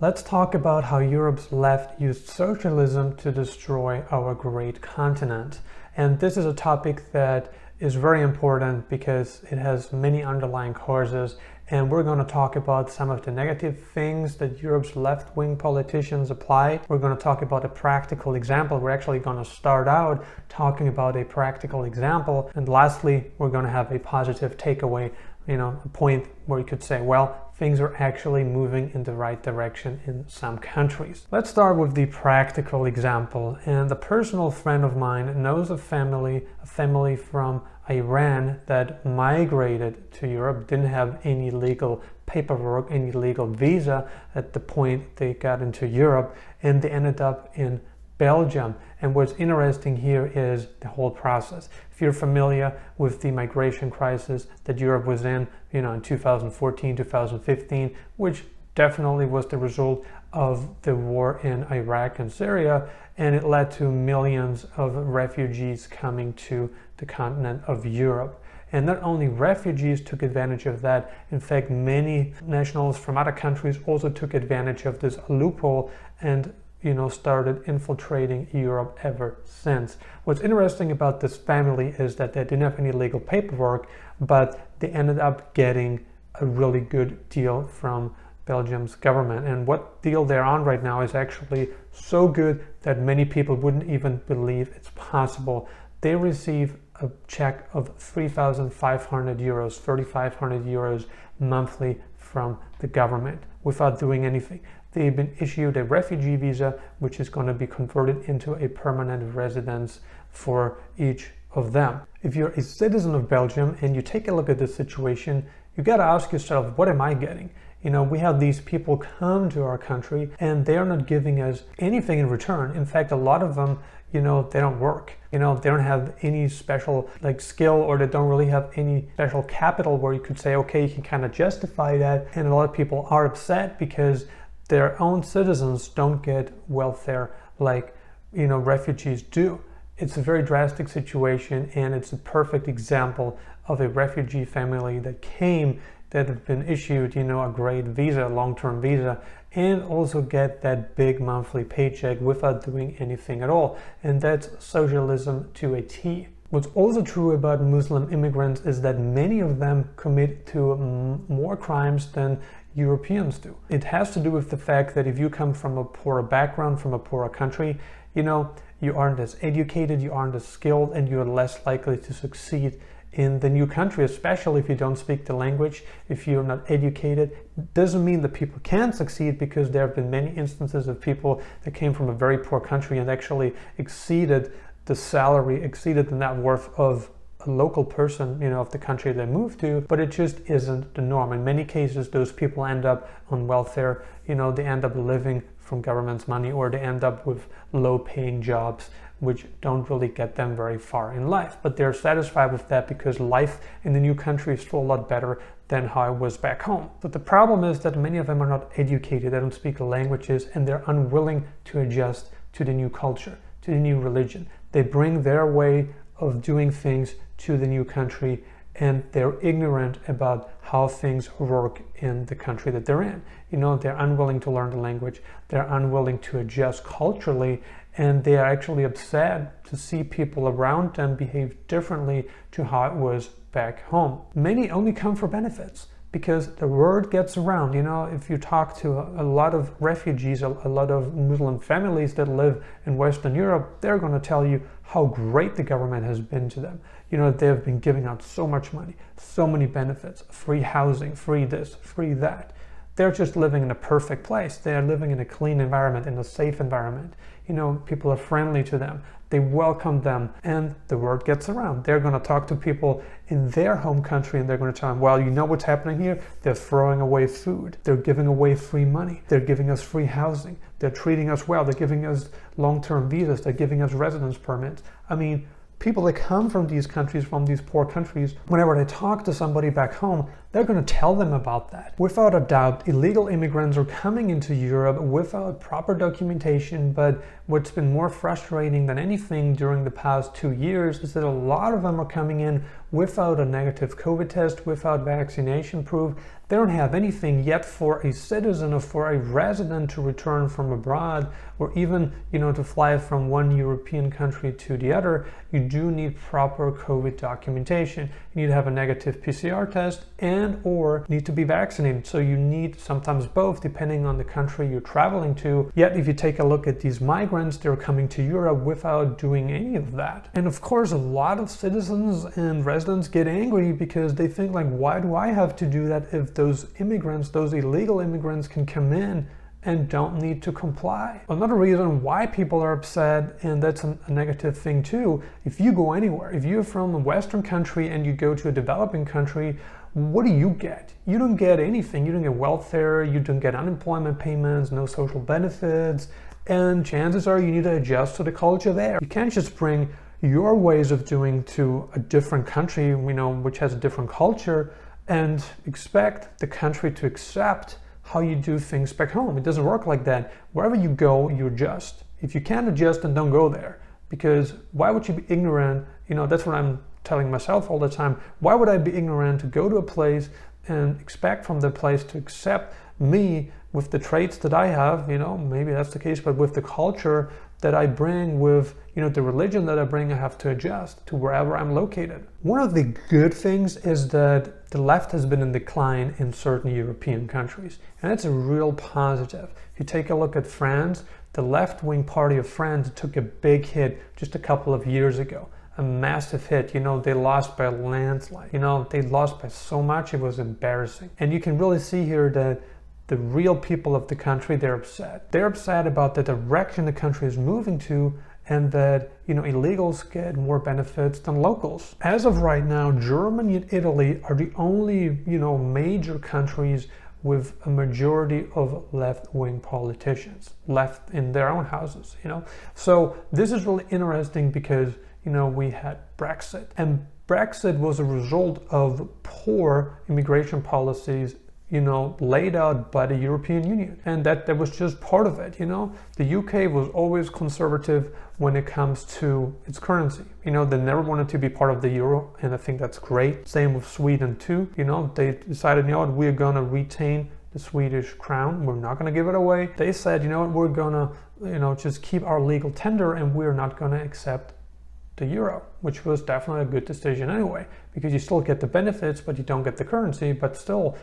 Let's talk about how Europe's left used socialism to destroy our great continent. And this is a topic that is very important because it has many underlying causes. And we're going to talk about some of the negative things that Europe's left-wing politicians applied. We're going to talk about a practical example. We're actually going to start out talking about a practical example. And lastly, we're going to have a positive takeaway, a point where you could say, well, things are actually moving in the right direction in some countries. Let's start with the practical example. And a personal friend of mine knows a family from Iran that migrated to Europe, didn't have any legal paperwork, any legal visa at the point they got into Europe, and they ended up in Belgium. And what's interesting here is the whole process. If you're familiar with the migration crisis that Europe was in 2014, 2015, which definitely was the result of the war in Iraq and Syria, and it led to millions of refugees coming to the continent of Europe. And not only refugees took advantage of that, in fact, many nationals from other countries also took advantage of this loophole and started infiltrating Europe ever since. What's interesting about this family is that they didn't have any legal paperwork, but they ended up getting a really good deal from Belgium's government. And what deal they're on right now is actually so good that many people wouldn't even believe it's possible. They receive a check of 3,500 euros, 3,500 euros monthly from the government without doing anything. They've been issued a refugee visa, which is going to be converted into a permanent residence for each of them. If you're a citizen of Belgium and you take a look at this situation, you got to ask yourself, what am I getting? We have these people come to our country and they're not giving us anything in return. In fact, a lot of them, they don't work. They don't have any special skill, or they don't really have any special capital where you could say, okay, you can kind of justify that. And a lot of people are upset because their own citizens don't get welfare like refugees do. It's a very drastic situation, and it's a perfect example of a refugee family that have been issued a great visa, a long-term visa, and also get that big monthly paycheck without doing anything at all. And that's socialism to a T. What's also true about Muslim immigrants is that many of them commit to more crimes than Europeans do. It has to do with the fact that if you come from a poorer background, from a poorer country, you aren't as educated, you aren't as skilled, and you're less likely to succeed in the new country, especially if you don't speak the language, if you're not educated. Doesn't mean that people can't succeed, because there have been many instances of people that came from a very poor country and actually exceeded the salary, exceeded the net worth of a local person, of the country they moved to, but it just isn't the norm. In many cases, those people end up on welfare, they end up living from government's money, or they end up with low-paying jobs, which don't really get them very far in life. But they're satisfied with that because life in the new country is still a lot better than how it was back home. But the problem is that many of them are not educated, they don't speak the languages, and they're unwilling to adjust to the new culture, to the new religion. They bring their way of doing things to the new country, and they're ignorant about how things work in the country that they're in. They're unwilling to learn the language, they're unwilling to adjust culturally, and they are actually upset to see people around them behave differently to how it was back home. Many only come for benefits, because the word gets around. If you talk to a lot of refugees, a lot of Muslim families that live in Western Europe, they're going to tell you how great the government has been to them. They have been giving out so much money, so many benefits, free housing, free this, free that. They're just living in a perfect place. They are living in a clean environment, in a safe environment. People are friendly to them. They welcome them, and the word gets around. They're going to talk to people in their home country, and they're going to tell them, well, what's happening here? They're throwing away food. They're giving away free money. They're giving us free housing. They're treating us well. They're giving us long-term visas. They're giving us residence permits. People that come from these countries, from these poor countries, whenever they talk to somebody back home, they're going to tell them about that. Without a doubt, illegal immigrants are coming into Europe without proper documentation, but what's been more frustrating than anything during the past 2 years is that a lot of them are coming in without a negative COVID test, without vaccination proof. They don't have anything yet. For a citizen or for a resident to return from abroad, or even, to fly from one European country to the other, you do need proper COVID documentation. You need to have a negative PCR test and or need to be vaccinated. So you need sometimes both, depending on the country you're traveling to. Yet if you take a look at these migrants, they're coming to Europe without doing any of that. And of course, a lot of citizens and residents get angry because they think, like, why do I have to do that if those immigrants, those illegal immigrants, can come in and don't need to comply? Another reason why people are upset, and that's a negative thing too, if you go anywhere, if you're from a Western country and you go to a developing country, what do you get? You don't get anything. You don't get welfare, you don't get unemployment payments, no social benefits, and chances are you need to adjust to the culture there. You can't just bring your ways of doing to a different country, which has a different culture, and expect the country to accept how you do things back home. It doesn't work like that. Wherever you go, you adjust. If you can't adjust, then don't go there. Because why would you be ignorant? That's what I'm telling myself all the time. Why would I be ignorant to go to a place and expect from the place to accept me with the traits that I have? Maybe that's the case, but with the culture that I bring, with the religion that I bring, I have to adjust to wherever I'm located. One of the good things is that the left has been in decline in certain European countries, and that's a real positive. If you take a look at France, the left-wing party of France took a big hit just a couple of years ago. A massive hit. They lost by a landslide. They lost by so much, it was embarrassing. And you can really see here that the real people of the country, they're upset. They're upset about the direction the country is moving to, and that illegals get more benefits than locals. As of right now, Germany and Italy are the only major countries with a majority of left-wing politicians left in their own houses. So this is really interesting because we had Brexit, and Brexit was a result of poor immigration policies laid out by the European Union, and that was just part of it. The UK was always conservative when it comes to its currency. They never wanted to be part of the euro, and I think that's great. Same with Sweden too. They decided, we're gonna retain the Swedish crown. We're not gonna give it away. They said, we're gonna, just keep our legal tender, and we're not gonna accept the euro, which was definitely a good decision anyway, because you still get the benefits, but you don't get the currency. But still,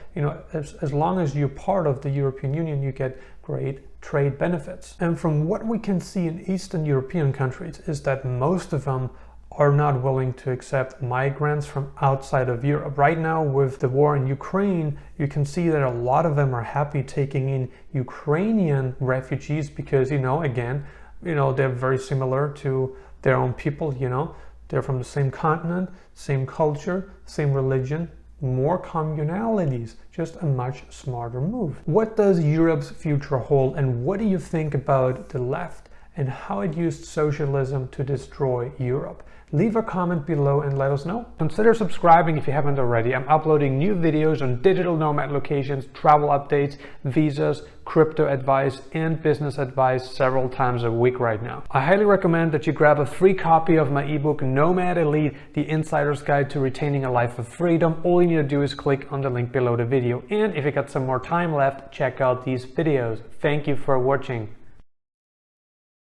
as long as you're part of the European Union, you get great trade benefits. And from what we can see in Eastern European countries is that most of them are not willing to accept migrants from outside of Europe. Right now, with the war in Ukraine, you can see that a lot of them are happy taking in Ukrainian refugees because, again, they're very similar to their own people. They're from the same continent, same culture, same religion, more communalities, just a much smarter move. What does Europe's future hold, and what do you think about the left and how it used socialism to destroy Europe? Leave a comment below and let us know. Consider subscribing if you haven't already. I'm uploading new videos on digital nomad locations, travel updates, visas, crypto advice, and business advice several times a week right now. I highly recommend that you grab a free copy of my ebook, Nomad Elite, the Insider's Guide to Retaining a Life of Freedom. All you need to do is click on the link below the video. And if you got some more time left, check out these videos. Thank you for watching.